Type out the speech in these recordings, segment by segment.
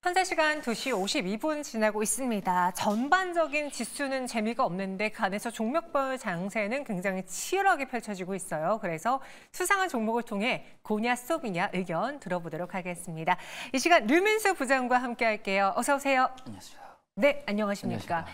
현재 시간 2시 52분 지나고 있습니다. 전반적인 지수는 재미가 없는데 그 안에서 종목별 장세는 굉장히 치열하게 펼쳐지고 있어요. 그래서 수상한 종목을 통해 고냐 스톱이냐 의견 들어보도록 하겠습니다. 이 시간 류민수 부장과 함께 할게요. 어서 오세요. 안녕하세요. 네, 안녕하십니까.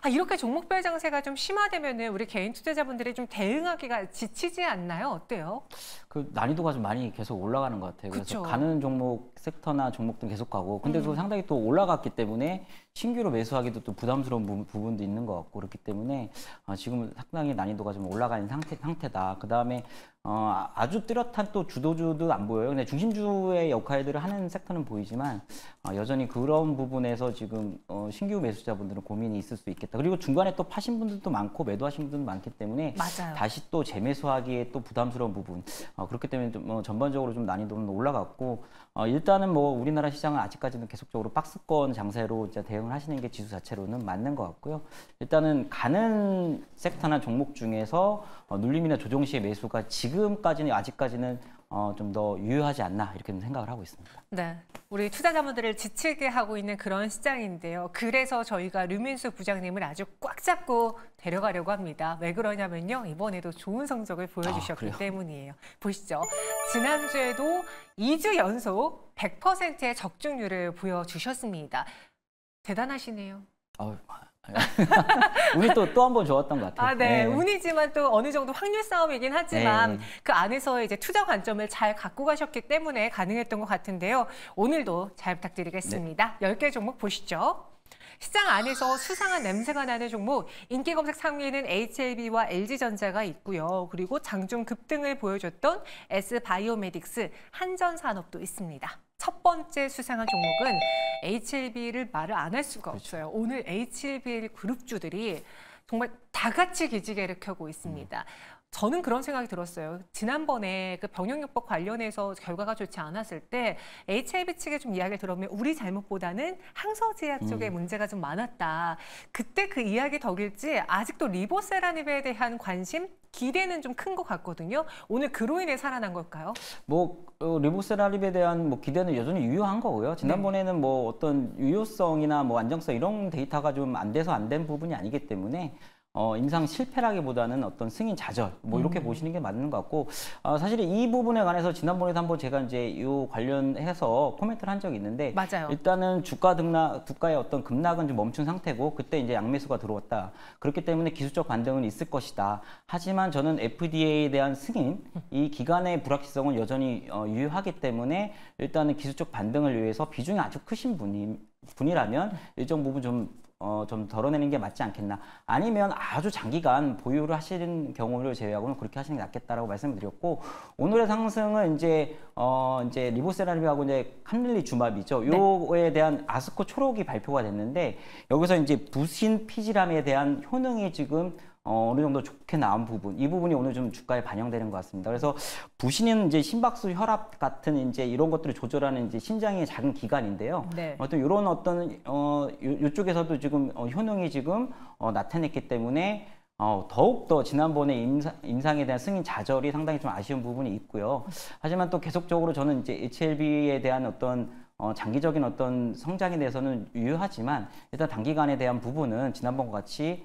이렇게 종목별 장세가 좀 심화되면 우리 개인 투자자분들이 좀 대응하기가 지치지 않나요? 어때요? 그 난이도가 좀 많이 계속 올라가는 것 같아요. 그쵸. 그래서 가는 종목, 섹터나 종목들 계속 가고, 근데 또 상당히 또 올라갔기 때문에 신규로 매수하기도 또 부담스러운 부분도 있는 것 같고, 그렇기 때문에 지금 상당히 난이도가 좀 올라가는 상태다. 그 다음에 아주 뚜렷한 또 주도주도 안 보여요. 근데 중심주의 역할들을 하는 섹터는 보이지만 여전히 그런 부분에서 지금 신규 매수자분들은 고민이 있을 수 있겠다. 그리고 중간에 또 파신 분들도 많고 매도하신 분들도 많기 때문에 맞아요. 다시 또 재매수하기에 또 부담스러운 부분. 그렇기 때문에 좀 전반적으로 좀 난이도는 올라갔고 일단은 뭐 우리나라 시장은 아직까지는 계속적으로 박스권 장세로 이제 대응을 하시는 게 지수 자체로는 맞는 것 같고요. 일단은 가는 섹터나 종목 중에서 눌림이나 조정 시의 매수가 지금까지는 아직까지는 좀 더 유효하지 않나 이렇게 생각을 하고 있습니다. 네, 우리 투자자분들을 지치게 하고 있는 그런 시장인데요. 그래서 저희가 류민수 부장님을 아주 꽉 잡고 데려가려고 합니다. 왜 그러냐면요. 이번에도 좋은 성적을 보여주셨기 때문이에요. 보시죠. 지난주에도 2주 연속 100%의 적중률을 보여주셨습니다. 대단하시네요. 운이 또 한 번 좋았던 것 같아요. 네. 운이지만 또 어느 정도 확률 싸움이긴 하지만 그 안에서 이제 투자 관점을 잘 갖고 가셨기 때문에 가능했던 것 같은데요. 오늘도 잘 부탁드리겠습니다. 10개 종목 보시죠. 시장 안에서 수상한 냄새가 나는 종목, 인기 검색 상위에는 HLB와 LG전자가 있고요. 그리고 장중 급등을 보여줬던 S바이오메딕스, 한전산업도 있습니다. 첫 번째 수상한 종목은 HLB를 말을 안 할 수가 없어요. 오늘 HLB 그룹주들이 정말 다 같이 기지개를 켜고 있습니다. 저는 그런 생각이 들었어요. 지난번에 그 병역요법 관련해서 결과가 좋지 않았을 때 HLB 측에 좀 이야기를 들어보면 우리 잘못보다는 항서제약 쪽에 문제가 좀 많았다. 그때 그 이야기 덕일지 아직도 리보세라닙에 대한 관심, 기대는 좀 큰 것 같거든요. 오늘 그로 인해 살아난 걸까요? 리보세라닙에 대한 기대는 여전히 유효한 거고요. 지난번에는 어떤 유효성이나 안정성 이런 데이터가 좀 안 돼서 안 된 부분이 아니기 때문에 임상 실패라기보다는 어떤 승인 좌절 이렇게 보시는 게 맞는 것 같고 사실 이 부분에 관해서 지난번에도 한번 제가 이제 이 관련해서 코멘트를 한 적이 있는데 맞아요. 일단은 주가의 어떤 급락은 좀 멈춘 상태고 그때 이제 양매수가 들어왔다. 그렇기 때문에 기술적 반등은 있을 것이다. 하지만 저는 FDA에 대한 승인 이 기간의 불확실성은 여전히 유효하기 때문에 일단은 기술적 반등을 위해서 비중이 아주 크신 분이라면 일정 부분 좀 덜어내는 게 맞지 않겠나. 아니면 아주 장기간 보유를 하시는 경우를 제외하고는 그렇게 하시는 게 낫겠다라고 말씀을 드렸고, 오늘의 상승은 이제 리보세라닙하고 이제 캄릴리주맙이죠. 요거에 대한 아스코 초록이 발표가 됐는데, 여기서 이제 부신 피지람에 대한 효능이 지금 어느 정도 좋게 나온 부분, 이 부분이 오늘 좀 주가에 반영되는 것 같습니다. 그래서 부신은 이제 심박수, 혈압 같은 이제 이런 것들을 조절하는 이제 심장의 작은 기관인데요. 이런 이쪽에서도 지금 효능이 지금 나타냈기 때문에 더욱 더 지난번에 임상에 대한 승인 좌절이 상당히 좀 아쉬운 부분이 있고요. 하지만 또 계속적으로 저는 이제 HLB에 대한 어떤 장기적인 어떤 성장에 대해서는 유효하지만 일단 단기간에 대한 부분은 지난번과 같이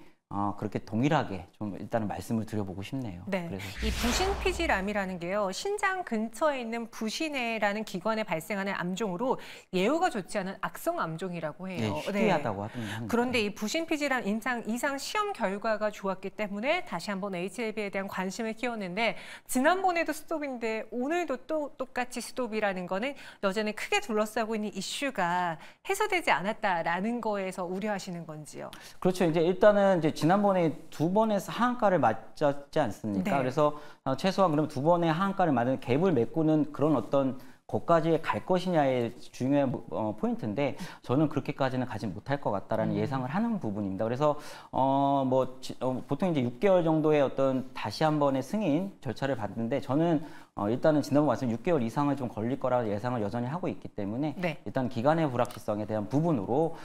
그렇게 동일하게 좀 일단은 말씀을 드려보고 싶네요. 네, 그래서. 이 부신피지람이라는 게요, 신장 근처에 있는 부신해라는 기관에 발생하는 암종으로 예후가 좋지 않은 악성 암종이라고 해요. 희귀하다고 하던데. 그런데 이 부신피지람 이상 시험 결과가 좋았기 때문에 다시 한번 HLB에 대한 관심을 키웠는데 지난번에도 스톱인데 오늘도 또 똑같이 스톱이라는 거는 여전히 크게 둘러싸고 있는 이슈가 해소되지 않았다라는 거에서 우려하시는 건지요? 그렇죠. 이제 일단은 지난번에 2번의 하한가를 맞았지 않습니까? 그래서 최소한 그럼 2번의 하한가를 맞은 갭을 메꾸는 그런 어떤 거기까지 갈 것이냐의 중요한 포인트인데 저는 그렇게까지는 가지 못할 것 같다라는 예상을 하는 부분입니다. 그래서 보통 이제 6개월 정도의 어떤 다시 한 번의 승인 절차를 받는데 저는 일단은 지난번 말씀 6개월 이상을 좀 걸릴 거라 예상을 여전히 하고 있기 때문에 일단 기간의 불확실성에 대한 부분으로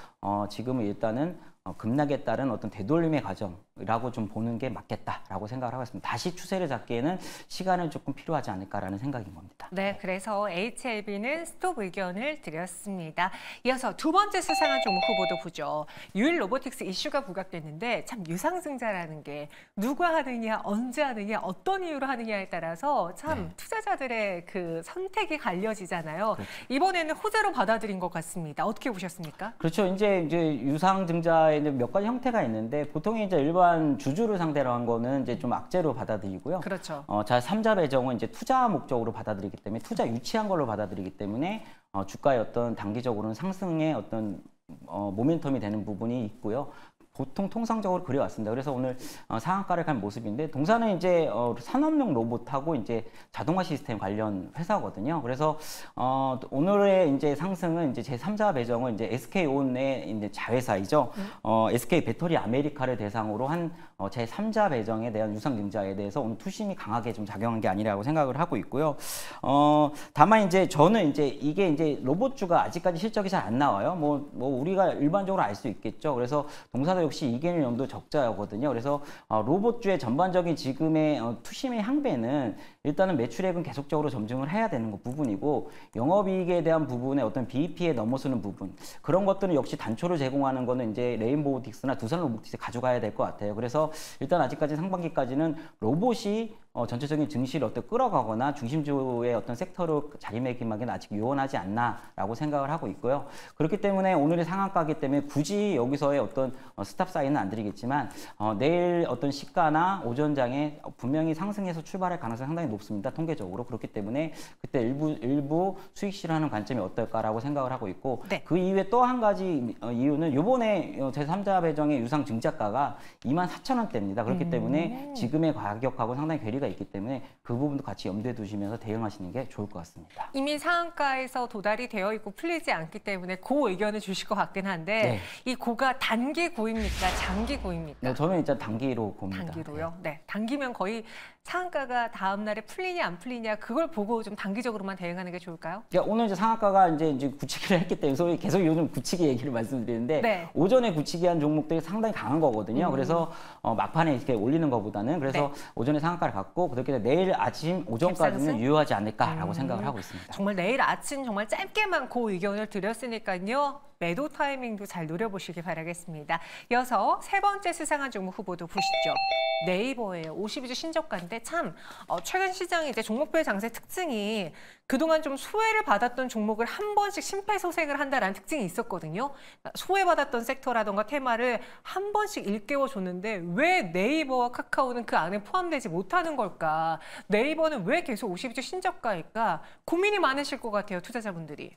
지금은 일단은 급락에 따른 어떤 되돌림의 과정 라고 좀 보는 게 맞겠다라고 생각을 하고 있습니다. 다시 추세를 잡기에는 시간은 조금 필요하지 않을까라는 생각인 겁니다. 네, 그래서 HLB는 스톱 의견을 드렸습니다. 이어서 두 번째 수상한 종목 후보도 보죠. 유일 로보틱스 이슈가 부각됐는데 참 유상증자라는 게 누가 하느냐, 언제 하느냐, 어떤 이유로 하느냐에 따라서 참 투자자들의 그 선택이 갈려지잖아요. 그렇죠. 이번에는 호재로 받아들인 것 같습니다. 어떻게 보셨습니까? 그렇죠. 이제 유상증자에는 몇 가지 형태가 있는데 보통 이제 일반 주주를 상대로 한 거는 이제 좀 악재로 받아들이고요. 그렇죠. 자, 3자 배정은 이제 투자 목적으로 받아들이기 때문에 투자 유치한 걸로 받아들이기 때문에 주가의 어떤 단기적으로는 상승의 어떤 모멘텀이 되는 부분이 있고요. 보통 통상적으로 그래왔습니다. 그래서 오늘 상한가를 간 모습인데 동사는 이제 산업용 로봇하고 이제 자동화 시스템 관련 회사거든요. 그래서 오늘의 이제 상승은 이제 제3자 배정은 이제 SK온의 이제 자회사이죠. SK 배터리 아메리카를 대상으로 한 제3자 배정에 대한 유상증자에 대해서 오늘 투심이 강하게 좀 작용한 게 아니라고 생각을 하고 있고요. 다만 이제 저는 이제 이게 이제 로봇주가 아직까지 실적이 잘 안 나와요. 뭐 우리가 일반적으로 알 수 있겠죠. 그래서 동사도 역시 이견일 염도 적자거든요. 그래서 로봇주의 전반적인 지금의 투심의 향배는 일단은 매출액은 계속적으로 점증을 해야 되는 부분이고 영업이익에 대한 부분에 어떤 BEP에 넘어서는 부분 그런 것들은 역시 단초를 제공하는 거는 이제 레인보우틱스나 두산 로보틱스 가져가야 될 것 같아요. 그래서 일단 아직까지 상반기까지는 로봇이 전체적인 증시를 끌어가거나 중심주의 어떤 섹터로 자리매김하기는 아직 유연하지 않나라고 생각을 하고 있고요. 그렇기 때문에 오늘의 상한가이기 때문에 굳이 여기서의 어떤 스탑 사인은 안 드리겠지만 내일 어떤 시가나 오전장에 분명히 상승해서 출발할 가능성이 상당히 높습니다. 통계적으로. 그렇기 때문에 그때 일부 수익 실현하는 관점이 어떨까라고 생각을 하고 있고 네. 그 이후에 또 한 가지 이유는 이번에 제3자 배정의 유상 증자가가 24,000원대입니다. 그렇기 때문에 지금의 가격하고 상당히 괴리가 있기 때문에 그 부분도 같이 염두에 두시면서 대응하시는 게 좋을 것 같습니다. 이미 상한가에서 도달이 되어 있고 풀리지 않기 때문에 고 의견을 주실 것 같긴 한데 이 고가 단기 고입니까? 장기 고입니까? 네, 저는 일단 단기로 봅니다. 단기로요? 네. 단기면 거의 상한가가 다음 날에 풀리냐 안 풀리냐 그걸 보고 좀 단기적으로만 대응하는 게 좋을까요? 그러니까 오늘 이제 상한가가 이제 굳히기를 했기 때문에 소위 계속 요즘 굳히기 얘기를 말씀드리는데 오전에 굳히기 한 종목들이 상당히 강한 거거든요. 그래서 막판에 이렇게 올리는 것보다는 그래서 오전에 상한가를 갖고 그렇게 내일 아침 오전까지는 유효하지 않을까라고 생각을 하고 있습니다. 정말 내일 아침 정말 짧게만 그 의견을 드렸으니까요. 매도 타이밍도 잘 노려보시기 바라겠습니다. 이어서 세 번째 수상한 종목 후보도 보시죠. 네이버예요. 52주 신저가인데 참 최근 시장이 이제 종목별 장세 특징이 그동안 좀 소외를 받았던 종목을 한 번씩 심폐소생을 한다라는 특징이 있었거든요. 소외받았던 섹터라던가 테마를 한 번씩 일깨워줬는데 왜 네이버와 카카오는 그 안에 포함되지 못하는 걸까? 네이버는 왜 계속 52주 신저가일까? 고민이 많으실 것 같아요, 투자자분들이.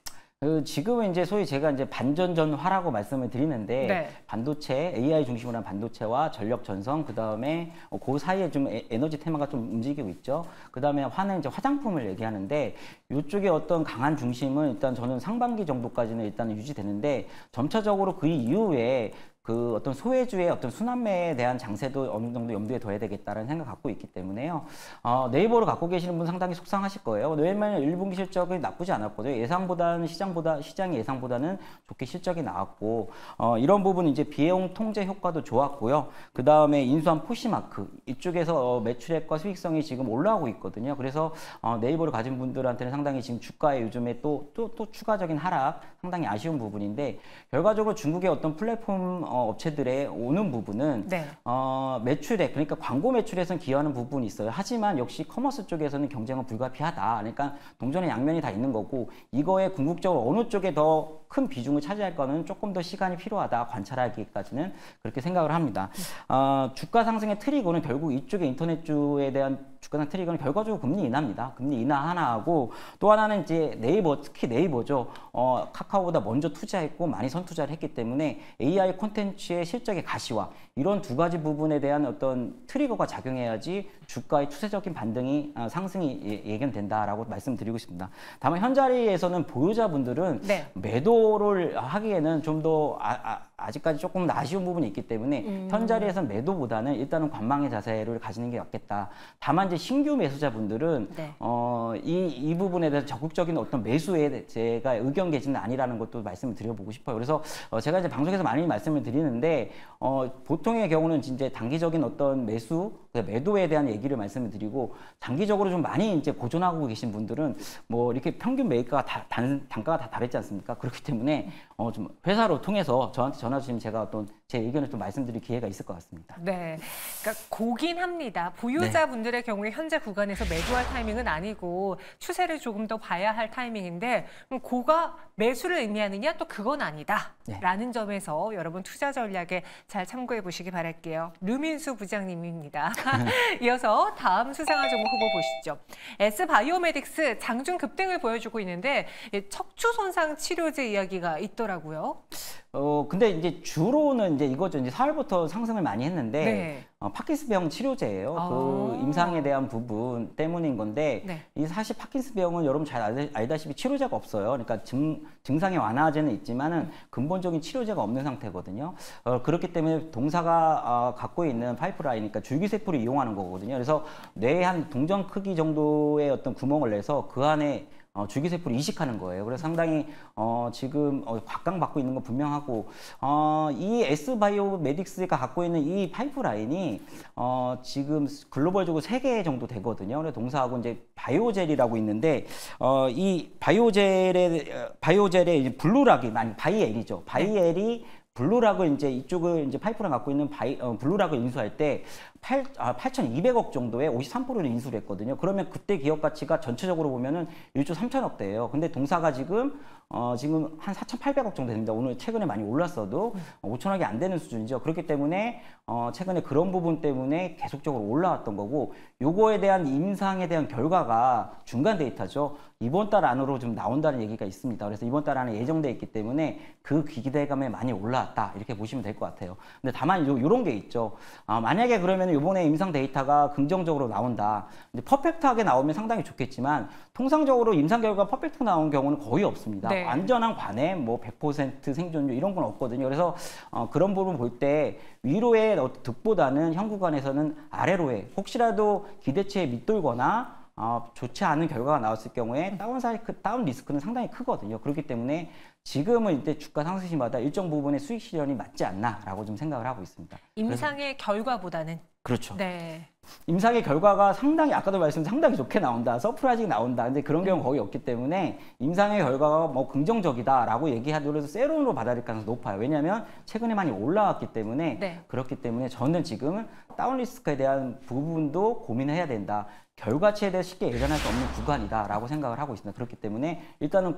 지금은 이제 소위 제가 이제 반전전화라고 말씀을 드리는데 반도체, AI 중심으로 한 반도체와 전력 전선, 그 다음에 그 사이에 좀 에너지 테마가 좀 움직이고 있죠. 그 다음에 화는 이제 화장품을 얘기하는데 이쪽에 어떤 강한 중심은 일단 저는 상반기 정도까지는 일단 유지되는데 점차적으로 그 이후에 그 어떤 소외주의 어떤 순환매에 대한 장세도 어느 정도 염두에 둬야 되겠다는 생각 갖고 있기 때문에요. 네이버를 갖고 계시는 분 상당히 속상하실 거예요. 왜냐면 1분기 실적이 나쁘지 않았거든요. 시장의 예상보다는 좋게 실적이 나왔고 이런 부분은 이제 비용 통제 효과도 좋았고요. 그 다음에 인수한 포시마크 이쪽에서 매출액과 수익성이 지금 올라오고 있거든요. 그래서 네이버를 가진 분들한테는 상당히 지금 주가에 요즘에 또 추가적인 하락 상당히 아쉬운 부분인데 결과적으로 중국의 어떤 플랫폼 업체들의 오는 부분은 매출액 그러니까 광고 매출에선 기여하는 부분이 있어요. 하지만 역시 커머스 쪽에서는 경쟁은 불가피하다. 그러니까 동전의 양면이 다 있는 거고 이거에 궁극적으로 어느 쪽에 더 큰 비중을 차지할 거는 조금 더 시간이 필요하다. 관찰하기까지는 그렇게 생각을 합니다. 주가 상승의 트리거는 결국 이쪽에 인터넷주에 대한 주가상 트리거는 결과적으로 금리 인하입니다. 금리 인하 하나하고 또 하나는 이제 네이버, 특히 네이버죠. 카카오보다 먼저 투자했고 많이 선투자를 했기 때문에 AI 콘텐츠의 실적의 가시화 이런 두 가지 부분에 대한 어떤 트리거가 작용해야지 주가의 추세적인 반등이 상승이 예견된다라고 말씀드리고 싶습니다. 다만 현 자리에서는 보유자분들은 매도를 하기에는 좀 더 아직까지 조금 아쉬운 부분이 있기 때문에 현 자리에서 매도보다는 일단은 관망의 자세를 가지는 게 맞겠다. 다만 이제 신규 매수자분들은 네. 이 부분에 대해서 적극적인 어떤 매수에 제가 의견 개진은 아니라는 것도 말씀을 드려보고 싶어요. 그래서 제가 이제 방송에서 많이 말씀을 드리는데 보통의 경우는 진짜 단기적인 어떤 매도에 대한 얘기를 말씀을 드리고 장기적으로 좀 많이 이제 고전하고 계신 분들은 뭐 이렇게 평균 매입가가 단가가 다 다르지 않습니까? 그렇기 때문에 좀 회사로 통해서 저한테 전화 주시면 제가 어떤 제 의견을 좀 말씀드릴 기회가 있을 것 같습니다. 네, 그러니까 고긴 합니다. 보유자분들의 경우에 현재 구간에서 매도할 타이밍은 아니고 추세를 조금 더 봐야 할 타이밍인데 고가 매수를 의미하느냐 또 그건 아니다. 네. 라는 점에서 여러분 투자 전략에 잘 참고해 보시기 바랄게요. 류민수 부장님입니다. 이어서 다음 수상한 종목 후보 보시죠. S바이오메딕스 장중 급등을 보여주고 있는데 척추 손상 치료제 이야기가 있더라고요. 근데 이제 주로는 이제 이거죠. 이제 4월부터 상승을 많이 했는데, 네. 파킨슨병 치료제예요. 그 임상에 대한 부분 때문인 건데, 네. 이 사실 파킨슨병은 여러분 잘 알다시피 치료제가 없어요. 그러니까 증상의 완화제는 있지만은 근본적인 치료제가 없는 상태거든요. 그렇기 때문에 동사가 갖고 있는 파이프라인이니까 줄기세포를 이용하는 거거든요. 그래서 뇌에 한 동전 크기 정도의 어떤 구멍을 내서 그 안에 줄기세포를 이식하는 거예요. 그래서 상당히 지금 곽강받고 있는 건 분명하고 이 S바이오메딕스가 갖고 있는 이 파이프라인이 지금 글로벌적으로 3개 정도 되거든요. 그래서 동사하고 이제 바이오젤이라고 있는데 이 바이오젤의 이제 블루락이 아니 바이엘이죠. 바이엘이 블루락을 이제 이쪽을 이제 파이프랑 갖고 있는 블루락을 인수할 때 8,200억 정도의 53%를 인수를 했거든요. 그러면 그때 기업 가치가 전체적으로 보면은 1조 3천억대예요. 근데 동사가 지금 한 4,800억 정도 됩니다. 오늘 최근에 많이 올랐어도 5천억이 안 되는 수준이죠. 그렇기 때문에 최근에 그런 부분 때문에 계속적으로 올라왔던 거고, 요거에 대한 임상에 대한 결과가 중간 데이터죠. 이번 달 안으로 좀 나온다는 얘기가 있습니다. 그래서 이번 달 안에 예정돼 있기 때문에 그 기대감에 많이 올라왔다 이렇게 보시면 될 것 같아요. 근데 다만 요런 게 있죠. 만약에 그러면 이번에 임상 데이터가 긍정적으로 나온다. 이제 퍼펙트하게 나오면 상당히 좋겠지만 통상적으로 임상 결과가 퍼펙트 나온 경우는 거의 없습니다. 네. 완전한 관해, 뭐 100% 생존율 이런 건 없거든요. 그래서 그런 부분 볼 때 위로의 득보다는 현 구간에서는 아래로의 혹시라도 기대치에 밑돌거나 좋지 않은 결과가 나왔을 경우에 다운 리스크는 상당히 크거든요. 그렇기 때문에 지금은 이제 주가 상승 시마다 일정 부분의 수익 실현이 맞지 않나라고 좀 생각을 하고 있습니다. 임상의 결과보다는. 그렇죠. 네. 임상의 결과가 상당히 아까도 말씀드린 상당히 좋게 나온다, 서프라이징 나온다. 근데 그런 경우 거의 없기 때문에 임상의 결과가 뭐 긍정적이다라고 얘기하더라도 세론으로 받아들일 가능성이 높아요. 왜냐하면 최근에 많이 올라왔기 때문에 네. 그렇기 때문에 저는 지금은 다운 리스크에 대한 부분도 고민을 해야 된다. 결과치에 대해 쉽게 예견할 수 없는 구간이다라고 생각을 하고 있습니다. 그렇기 때문에 일단은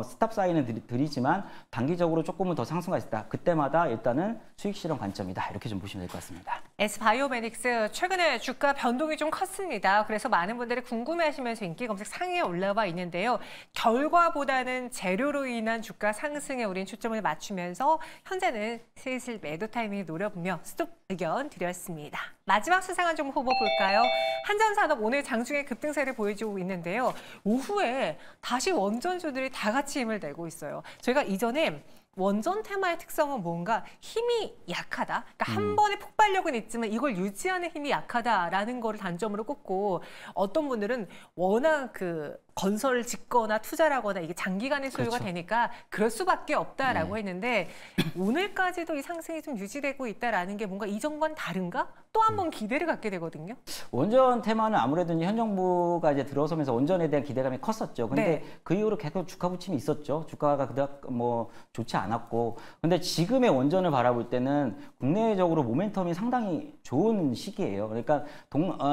스탑 사인은 드리지만 단기적으로 조금은 더 상승할 수 있다. 그때마다 일단은 수익 실현 관점이다. 이렇게 좀 보시면 될 것 같습니다. S바이오메딕스 최근에 주가 변동이 좀 컸습니다. 그래서 많은 분들이 궁금해하시면서 인기 검색 상위에 올라와 있는데요. 결과보다는 재료로 인한 주가 상승에 우린 초점을 맞추면서 현재는 슬슬 매도 타이밍을 노려보며 스톱 의견 드렸습니다. 마지막 수상한 종목 후보 볼까요? 한전산업 오늘 장중에 급등세를 보여주고 있는데요. 오후에 다시 원전주들이 다 같이 힘을 내고 있어요. 저희가 이전에 원전 테마의 특성은 뭔가 힘이 약하다. 그러니까 한 번의 폭발력은 있지만 이걸 유지하는 힘이 약하다라는 거를 단점으로 꼽고, 어떤 분들은 워낙 그 건설을 짓거나 투자를 하거나 이게 장기간의 소요가 그렇죠. 되니까 그럴 수밖에 없다라고 했는데 오늘까지도 이 상승이 좀 유지되고 있다라는 게 뭔가 이전과는 다른가? 또 한 번 기대를 갖게 되거든요. 원전 테마는 아무래도 이제 현 정부가 이제 들어서면서 원전에 대한 기대감이 컸었죠. 근데 네. 그 이후로 계속 주가 부침이 있었죠. 주가가 그닥 뭐 좋지 않았고. 근데 지금의 원전을 바라볼 때는 국내적으로 모멘텀이 상당히 좋은 시기예요. 그러니까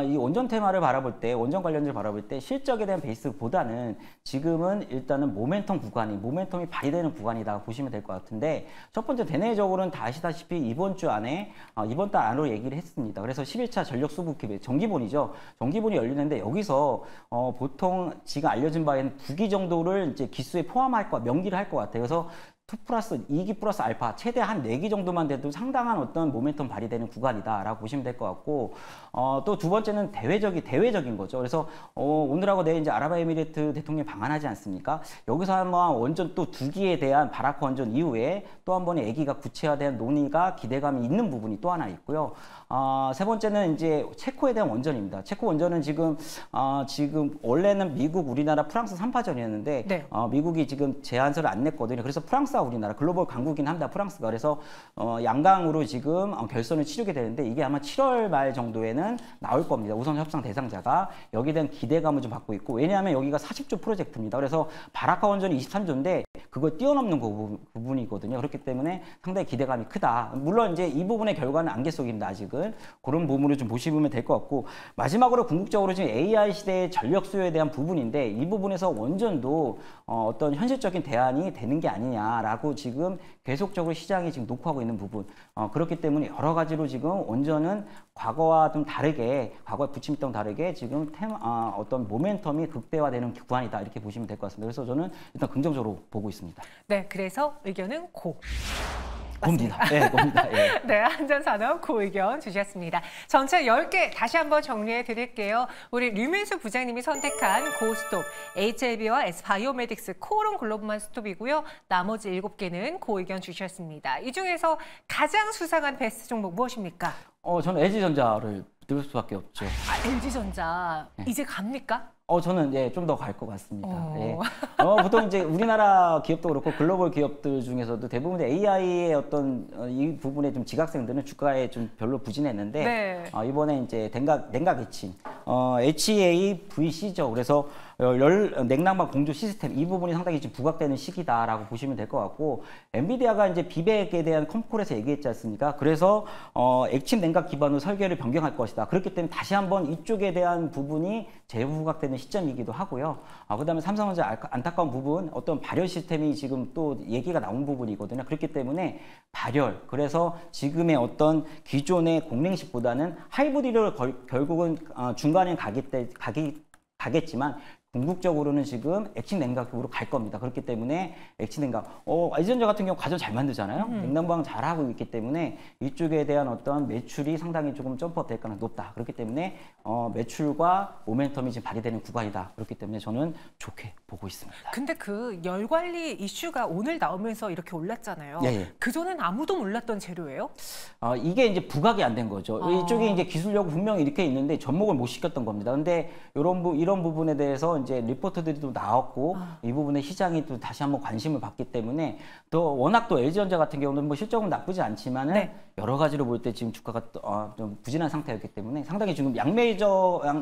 이 원전 테마를 바라볼 때, 원전 관련주를 바라볼 때 실적에 대한 베이스보다는 지금은 일단은 모멘텀이 발휘되는 구간이다 보시면 될 것 같은데, 첫 번째 대내적으로는 다 아시다시피 이번 주 안에 이번 달 안으로 얘기를 했습니다. 그래서 11차 전력 수급기획 정기본이죠. 정기본이 열리는데 여기서 보통 지금 알려진 바에는 9기 정도를 이제 기수에 포함할 거, 명기를 할 것 같아요. 그래서 2 플러스 2기 플러스 알파 최대 한 4기 정도만 돼도 상당한 어떤 모멘텀 발휘되는 구간이다라고 보시면 될 것 같고 또 두 번째는 대외적인 거죠. 그래서 오늘하고 내일 이제 아랍에미리트 대통령이 방한하지 않습니까? 여기서 한번 원전 또 2기에 대한 바라크 원전 이후에 또 한 번의 얘기가 구체화된 논의가 기대감이 있는 부분이 또 하나 있고요. 세 번째는 이제 체코에 대한 원전입니다. 체코 원전은 지금 원래는 미국, 우리나라, 프랑스 3파전이었는데 네. 미국이 지금 제안서를 안 냈거든요. 그래서 프랑스와 우리나라 글로벌 강국이긴 합니다. 프랑스가 그래서 양강으로 지금 결선을 치르게 되는데 이게 아마 7월 말 정도에는 나올 겁니다. 우선 협상 대상자가 여기에 대한 기대감을 좀 받고 있고 왜냐하면 여기가 40조 프로젝트입니다. 그래서 바라카 원전이 23조인데 그걸 뛰어넘는 부분이거든요. 그렇기 때문에 상당히 기대감이 크다. 물론 이제 이 부분의 결과는 안개 속입니다. 아직은 그런 부분을 좀 보시면 될 것 같고 마지막으로 궁극적으로 지금 AI 시대의 전력 수요에 대한 부분인데 이 부분에서 원전도 어떤 현실적인 대안이 되는 게 아니냐라고 지금 계속적으로 시장이 지금 녹화하고 있는 부분 그렇기 때문에 여러 가지로 지금 원전은 과거와 좀 다르게 과거에 부침있던 다르게 지금 어떤 모멘텀이 극대화되는 구간이다 이렇게 보시면 될 것 같습니다. 그래서 저는 일단 긍정적으로 보고 있습니다. 네, 그래서 의견은 고. 봅니다. 네, 봅니다. 예. 네, 한전산업 고 의견 주셨습니다. 전체 10개 다시 한번 정리해 드릴게요. 우리 류민수 부장님이 선택한 고스톱, HLB와 S바이오메딕스, 코오롱 글로브만 스톱이고요. 나머지 7개는 고 의견 주셨습니다. 이 중에서 가장 수상한 베스트 종목 무엇입니까? 저는 LG전자를 들 수밖에 없죠. LG전자 이제 갑니까? 저는 좀 더 갈 것 같습니다. 예. 보통 이제 우리나라 기업도 그렇고 글로벌 기업들 중에서도 대부분 AI의 어떤 이 부분에 좀 지각생들은 주가에 좀 별로 부진했는데 네. 이번에 이제 냉각 해칭, HAVC죠. 그래서 냉난방 공조 시스템 이 부분이 상당히 지금 부각되는 시기다라고 보시면 될 것 같고 엔비디아가 이제 비백에 대한 컴콜에서 얘기했지 않습니까? 그래서 액침 냉각 기반으로 설계를 변경할 것이다. 그렇기 때문에 다시 한번 이쪽에 대한 부분이 재부각되는 시점이기도 하고요. 그다음에 삼성전자 안타까운 부분 어떤 발열 시스템이 지금 또 얘기가 나온 부분이거든요. 그렇기 때문에 발열 그래서 지금의 어떤 기존의 공랭식보다는 하이브리드를 결국은 중간에 가겠지만 궁극적으로는 지금 액침 냉각으로 갈 겁니다. 그렇기 때문에 액침 냉각, LG전자 같은 경우 가전 잘 만들잖아요. 냉난방 잘하고 있기 때문에 이쪽에 대한 어떤 매출이 상당히 조금 점프업 될 가능성이 높다. 그렇기 때문에 매출과 모멘텀이 지금 발휘되는 구간이다. 그렇기 때문에 저는 좋게 보고 있습니다. 근데 그 열 관리 이슈가 오늘 나오면서 이렇게 올랐잖아요. 예. 그전엔 아무도 몰랐던 재료예요? 이게 이제 부각이 안 된 거죠. 이쪽에 이제 기술력 분명히 이렇게 있는데 접목을 못 시켰던 겁니다. 근데 이런 부분에 대해서 이제 리포트들이 또 나왔고 이 부분에 시장이 또 다시 한번 관심을 받기 때문에 또 워낙 또 LG전자 같은 경우는 뭐 실적은 나쁘지 않지만은 네. 여러 가지로 볼 때 지금 주가가 좀 부진한 상태였기 때문에 상당히 지금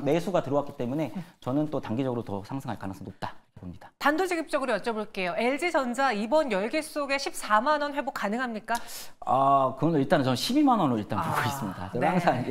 매수가 들어왔기 때문에 저는 또 단기적으로 더 상승할 가능성이 높다 봅니다. 단도직입적으로 여쭤볼게요. LG전자 이번 열기 속에 14만 원 회복 가능합니까? 그건 일단은 저는 12만 원을 일단 보고 있습니다. 저는 네. 항상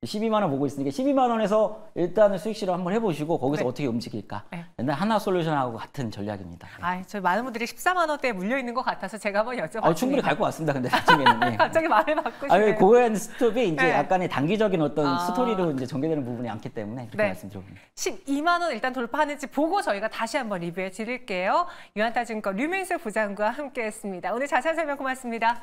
12만 원 보고 있으니까 12만 원에서 일단은 수익 실험 한번 해보시고 거기서 네. 어떻게 움직일까. 네. 옛날 하나솔루션하고 같은 전략입니다. 저희 많은 분들이 14만 원대에 물려 있는 것 같아서 제가 한번 여쭤봤습니다. 충분히 갈 것 같습니다. 근데 나중에는. 갑자기 말을 바꾸시네요. 고해안 스톱이 이제 네. 약간의 단기적인 어떤 스토리로 이제 전개되는 부분이 많기 때문에 그렇게 네. 말씀드립니다. 12만 원 일단 돌파하는지 보고 저희가 다시 한번 리뷰해 드릴게요. 유한타증권 류민수 부장과 함께했습니다. 오늘 자세한 설명 고맙습니다.